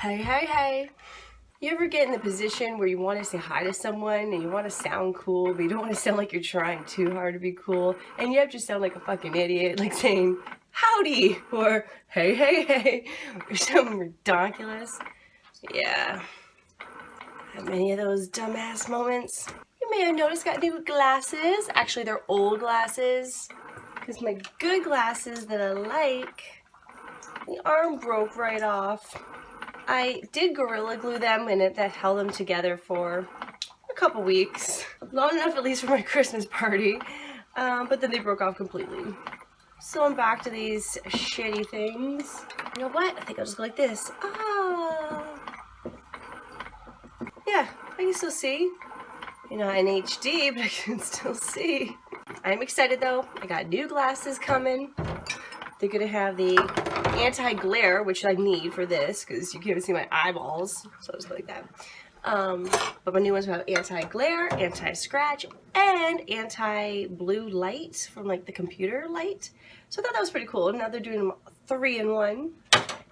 Hey. You ever get in the position where you want to say hi to someone and you want to sound cool, but you don't want to sound like you're trying too hard to be cool, and you have to sound like a fucking idiot, like saying howdy or hey, or something ridiculous? Yeah. Had many of those dumbass moments. You may have noticed I got new glasses. Actually, they're old glasses. Because my good glasses that I like, the arm broke right off. I did Gorilla Glue them and that held them together for a couple weeks. Long enough at least for my Christmas party. But then they broke off completely. So I'm back to these shitty things. You know what? I think I'll just go like this. Yeah, I can still see. You're not in HD, but I can still see. I'm excited though. I got new glasses coming. They're gonna have the anti-glare, which I need for this because you can't see my eyeballs, so it's like that. But my new ones will have anti-glare, anti-scratch, and anti-blue light from like the computer light. So I thought that was pretty cool. Now they're doing them 3-in-1.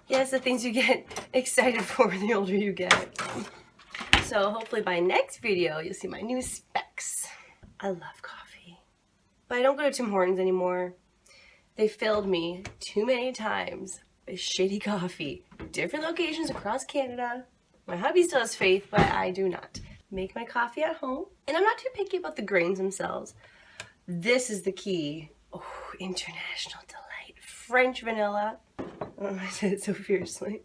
Yes, the things you get excited for the older you get. So hopefully by next video you'll see my new specs. I love coffee, but I don't go to Tim Hortons anymore. They failed me too many times with shitty coffee. Different locations across Canada. My hubby still has faith, but I do not. Make my coffee at home. And I'm not too picky about the grains themselves. This is the key. Oh, international delight. French vanilla. Oh, I said it so fiercely.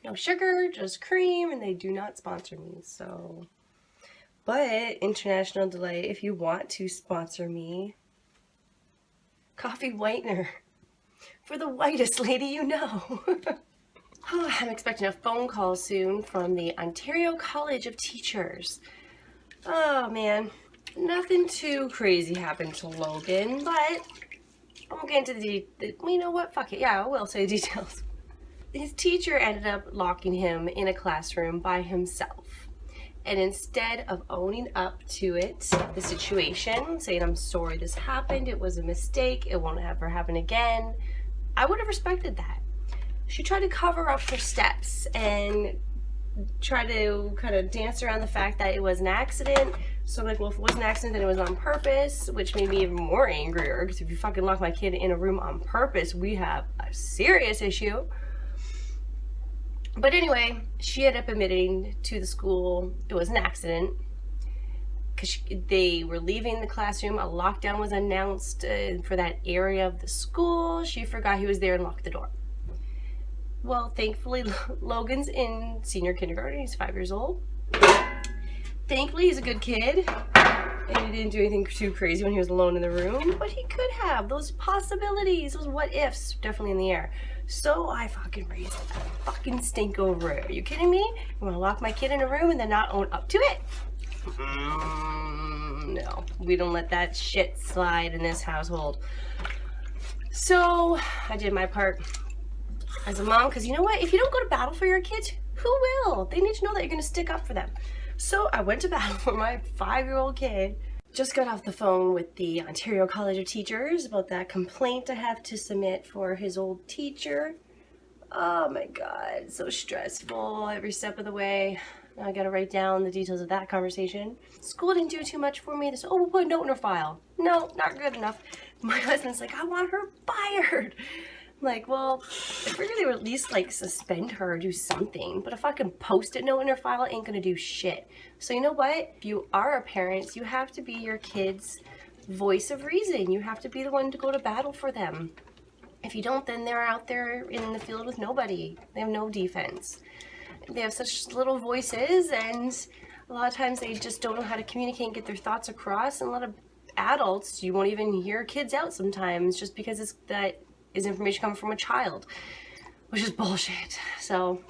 No sugar, just cream, and they do not sponsor me, so. But International Delight, if you want to sponsor me, coffee whitener for the whitest lady you know. Oh, I'm expecting a phone call soon from the Ontario College of Teachers. Oh man, nothing too crazy happened to Logan, but I won't get into you know what, fuck it, yeah, I will say details. His teacher ended up locking him in a classroom by himself. And instead of owning up to it, the situation, saying, I'm sorry this happened, it was a mistake, it won't ever happen again, I would have respected that. She tried to cover up her steps and try to kind of dance around the fact that it was an accident. So I'm like, well, if it was an accident, then it was on purpose, which made me even more angrier, because if you fucking lock my kid in a room on purpose, we have a serious issue. But anyway, she ended up admitting to the school it was an accident because they were leaving the classroom. A lockdown was announced for that area of the school. She forgot he was there and locked the door. Well, thankfully, Logan's in senior kindergarten. He's 5 years old. Thankfully, he's a good kid. And he didn't do anything too crazy when he was alone in the room. But he could have. Those possibilities, those what ifs, definitely in the air. So I fucking raised a fucking stink over it. Are you kidding me? You want to lock my kid in a room and then not own up to it? No, we don't let that shit slide in this household. So I did my part as a mom, because you know what? If you don't go to battle for your kids, who will? They need to know that you're going to stick up for them. So I went to battle for my 5-year-old kid. Just got off the phone with the Ontario College of Teachers about that complaint I have to submit for his old teacher. Oh my god, so stressful every step of the way. Now I gotta write down the details of that conversation. School didn't do too much for me. They said, oh, we'll put a note in her file. No, not good enough. My husband's like, I want her fired. I'm like, well, I figured they would at least like suspend her or do something, but a fucking post-it note in her file ain't gonna do shit. So you know what? If you are a parent, you have to be your kid's voice of reason. You have to be the one to go to battle for them. If you don't, then they're out there in the field with nobody. They have no defense. They have such little voices, and a lot of times they just don't know how to communicate and get their thoughts across. And a lot of adults, you won't even hear kids out sometimes just because that is information coming from a child, which is bullshit. So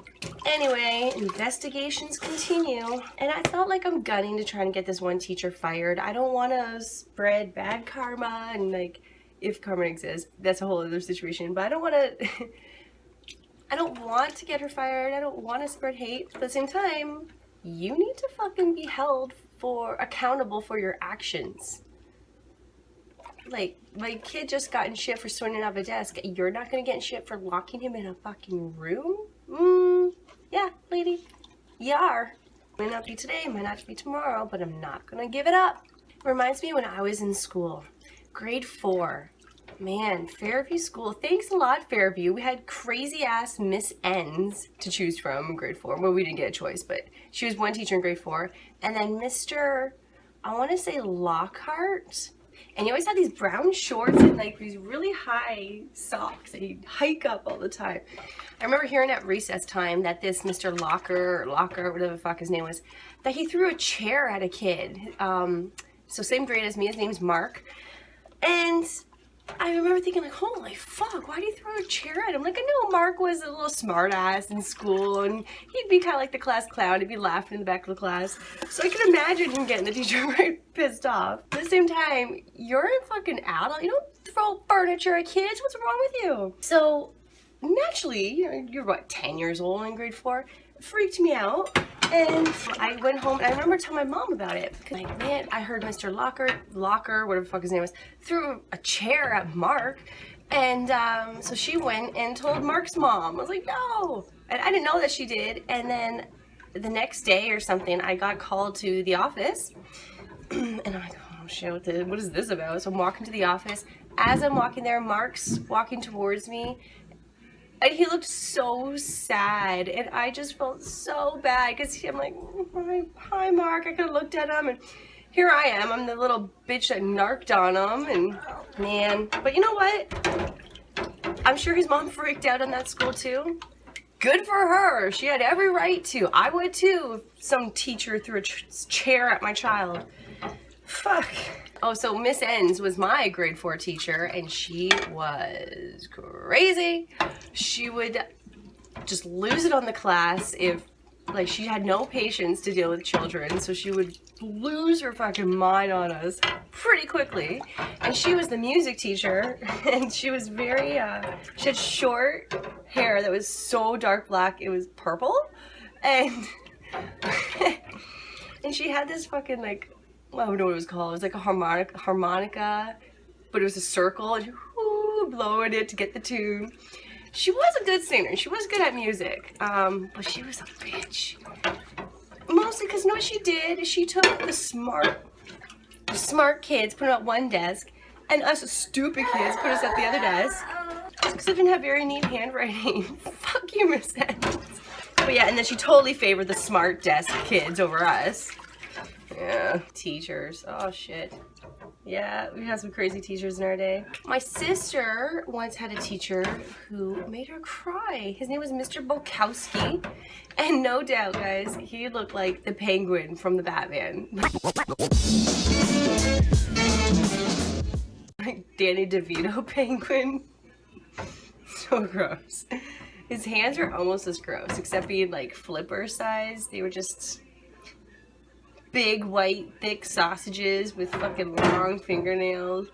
anyway, investigations continue, and I felt like I'm gunning to try and get this one teacher fired. I don't want to spread bad karma, and like, if karma exists, that's a whole other situation, but I don't want to I don't want to get her fired. I don't want to spread hate, but at the same time, you need to fucking be held accountable for your actions. Like, my kid just got in shit for swinging off a desk. You're not gonna get in shit for locking him in a fucking room? Yeah, lady, you are. Might not be today, might not be tomorrow, but I'm not gonna give it up. Reminds me when I was in school, grade 4. Man, Fairview school. Thanks a lot, Fairview. We had crazy ass Miss N's to choose from in grade 4. Well, we didn't get a choice, but she was one teacher in grade 4. And then Mr. I want to say Lockhart. And he always had these brown shorts and like these really high socks that he'd hike up all the time. I remember hearing at recess time that this Mr. Locker, whatever the fuck his name was, that he threw a chair at a kid. So same grade as me, his name's Mark. And I remember thinking like, holy fuck, why did he throw a chair at him? Like, I know Mark was a little smart ass in school and he'd be kind of like the class clown. He'd be laughing in the back of the class. So I can imagine him getting the teacher right pissed off. At the same time, you're a fucking adult. You don't throw furniture at kids. What's wrong with you? So naturally, you're what, 10 years old in grade 4? It freaked me out. And I went home and I remember telling my mom about it. Like, man, I heard Mr. Locker, whatever the fuck his name was, threw a chair at Mark. And so she went and told Mark's mom. I was like, no. And I didn't know that she did. And then the next day or something, I got called to the office. And I'm like, oh shit, what is this about? So I'm walking to the office. As I'm walking there, Mark's walking towards me. And he looked so sad, and I just felt so bad, because I'm like, hi Mark, I could have looked at him, and here I am, I'm the little bitch that narked on him, and man, but you know what? I'm sure his mom freaked out on that school too. Good for her, she had every right to. I would too, if some teacher threw a chair at my child. Fuck. Oh, so Miss N's was my grade 4 teacher, and she was crazy. She would just lose it on the class if, like, she had no patience to deal with children, so she would lose her fucking mind on us pretty quickly. And she was the music teacher, and she was very, she had short hair that was so dark black, it was purple, and, and she had this fucking, like, I don't know what it was called. It was like a harmonica, but it was a circle, and blowing it to get the tune. She was a good singer. She was good at music, but she was a bitch. Mostly because, you know what she did? She took the smart kids, put them at one desk, and us stupid kids put us at the other desk. Because I didn't have very neat handwriting. Fuck you, Miss N. But yeah, and then she totally favored the smart desk kids over us. Yeah, teachers. Oh shit. Yeah, we had some crazy teachers in our day. My sister once had a teacher who made her cry. His name was Mr. Bukowski. And no doubt, guys, he looked like the Penguin from the Batman. Like Danny DeVito Penguin. So gross. His hands are almost as gross, except being like flipper size. They were just big, white, thick sausages with fucking long fingernails.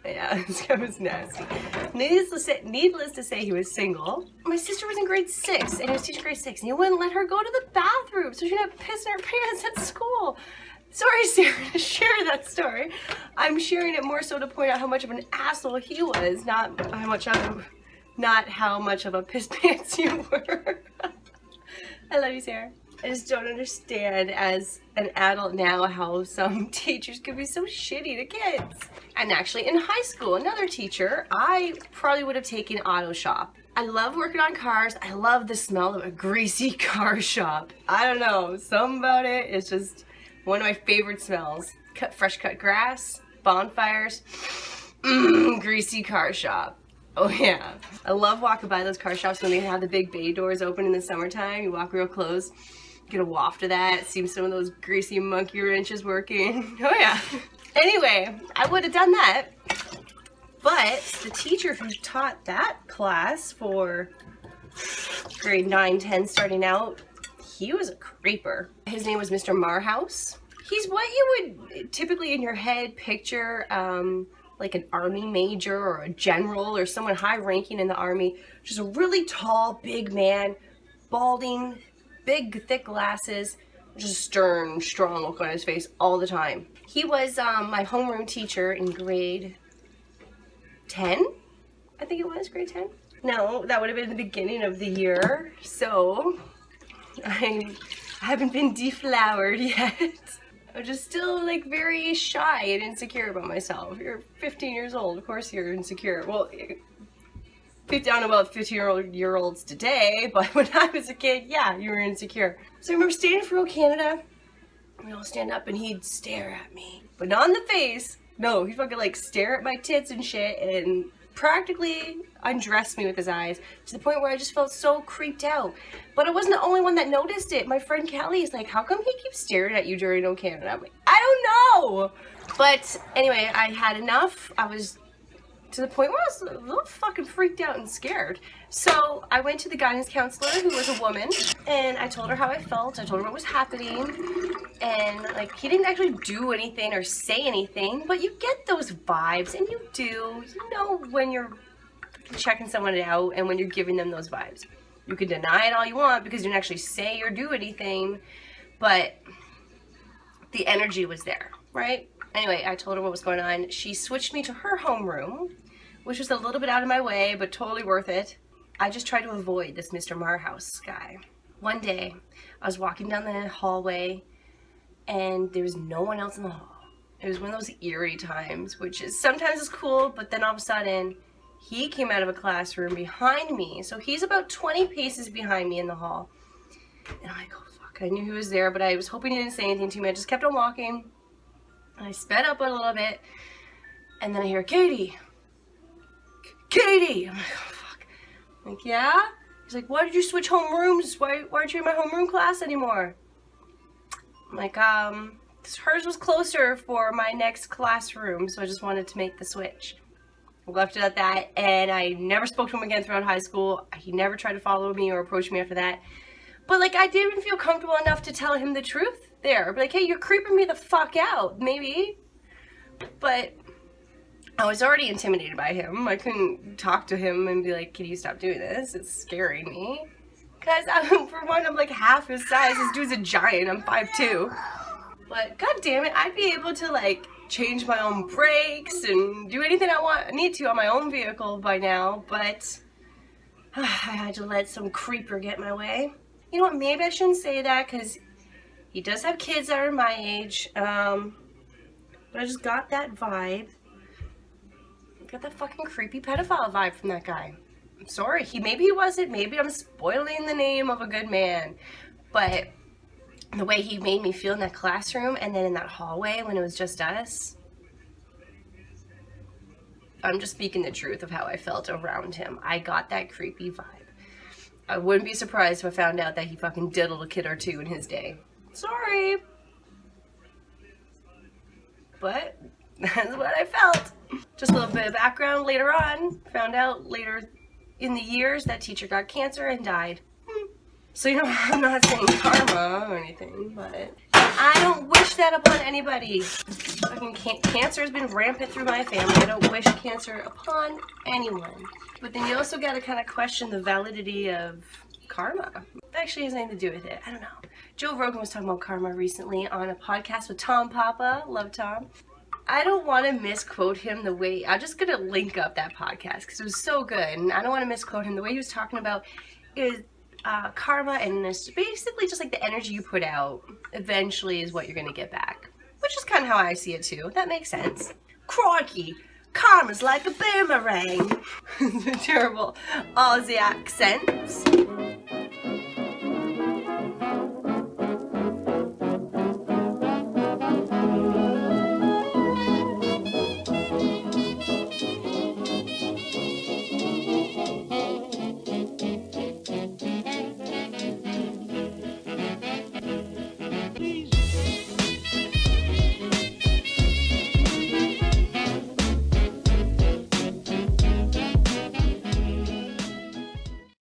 Yeah, this guy was nasty. Needless to say, he was single. My sister was in grade 6, and he was teaching grade 6, and he wouldn't let her go to the bathroom, so she didn't piss in her pants at school. Sorry, Sarah, to share that story. I'm sharing it more so to point out how much of an asshole he was, not how much of a piss pants you were. I love you, Sarah. I just don't understand as an adult now how some teachers could be so shitty to kids. And actually in high school, another teacher, I probably would have taken auto shop. I love working on cars. I love the smell of a greasy car shop. I don't know, something about it is just one of my favorite smells. Fresh cut grass, bonfires, greasy car shop. Oh yeah. I love walking by those car shops when they have the big bay doors open in the summertime. You walk real close. Get a waft of that, see some of those greasy monkey wrenches working. Oh yeah. Anyway, I would have done that. But the teacher who taught that class for grade 9, 10 starting out, he was a creeper. His name was Mr. Marhouse. He's what you would typically in your head picture like an army major or a general or someone high ranking in the army. Just a really tall, big man, balding, big, thick glasses, just stern, strong look on his face all the time. He was my homeroom teacher in grade 10, I think it was, grade 10. No, that would have been the beginning of the year. So I haven't been deflowered yet. I'm just still like very shy and insecure about myself. You're 15 years old, of course you're insecure. Well, down about 15-year-olds today, but when I was a kid, yeah, you were insecure. So I remember standing for Canada, and I'll stand up and he'd stare at me, but not in the face. No, he'd fucking like stare at my tits and shit and practically undress me with his eyes to the point where I just felt so creeped out. But I wasn't the only one that noticed it. My friend Kelly is like, how come he keeps staring at you during O Canada? I'm like, I don't know. But anyway, I had enough. I was to the point where I was a little fucking freaked out and scared. So I went to the guidance counselor, who was a woman, and I told her how I felt. I told her what was happening. And like, he didn't actually do anything or say anything, but you get those vibes, and you do. You know when you're checking someone out and when you're giving them those vibes. You can deny it all you want because you didn't actually say or do anything, but the energy was there, right? Anyway, I told her what was going on. She switched me to her homeroom, which was a little bit out of my way, but totally worth it. I just tried to avoid this Mr. Marhouse guy. One day, I was walking down the hallway, and there was no one else in the hall. It was one of those eerie times, which is sometimes is cool, but then all of a sudden, he came out of a classroom behind me. So he's about 20 paces behind me in the hall. And I'm like, oh fuck, I knew he was there, but I was hoping he didn't say anything to me. I just kept on walking. And I sped up a little bit, and then I hear, Katie! Katie! I'm like, oh fuck. I'm like, yeah? He's like, why did you switch homerooms? Why aren't you in my homeroom class anymore? I'm like, hers was closer for my next classroom, so I just wanted to make the switch. I left it at that, and I never spoke to him again throughout high school. He never tried to follow me or approach me after that. But like, I didn't feel comfortable enough to tell him the truth there. Like, hey, you're creeping me the fuck out, maybe. But I was already intimidated by him. I couldn't talk to him and be like, can you stop doing this? It's scaring me. Because for one, I'm like half his size. This dude's a giant. I'm 5'2". But god damn it, I'd be able to like change my own brakes and do anything I need to on my own vehicle by now. But I had to let some creeper get in my way. You know what, maybe I shouldn't say that because he does have kids that are my age, but I just got that vibe. I got that fucking creepy pedophile vibe from that guy. I'm sorry, maybe he wasn't, maybe I'm spoiling the name of a good man, but the way he made me feel in that classroom and then in that hallway when it was just us, I'm just speaking the truth of how I felt around him. I got that creepy vibe. I wouldn't be surprised if I found out that he fucking diddled a kid or two in his day. Sorry. But that's what I felt. Just a little bit of background later on. Found out later in the years that teacher got cancer and died. So, you know, I'm not saying karma or anything, but I don't wish that upon anybody. Fucking cancer has been rampant through my family. I don't wish cancer upon anyone. But then you also got to kind of question the validity of karma. It actually has nothing to do with it. I don't know. Joe Rogan was talking about karma recently on a podcast with Tom Papa. Love Tom. I don't want to misquote him the way... I'm just going to link up that podcast because it was so good. And I don't want to misquote him. The way he was talking about is karma, and it's basically just like the energy you put out eventually is what you're going to get back. Which is kind of how I see it too. That makes sense. Crikey! Karma's like a boomerang. Terrible Aussie accents.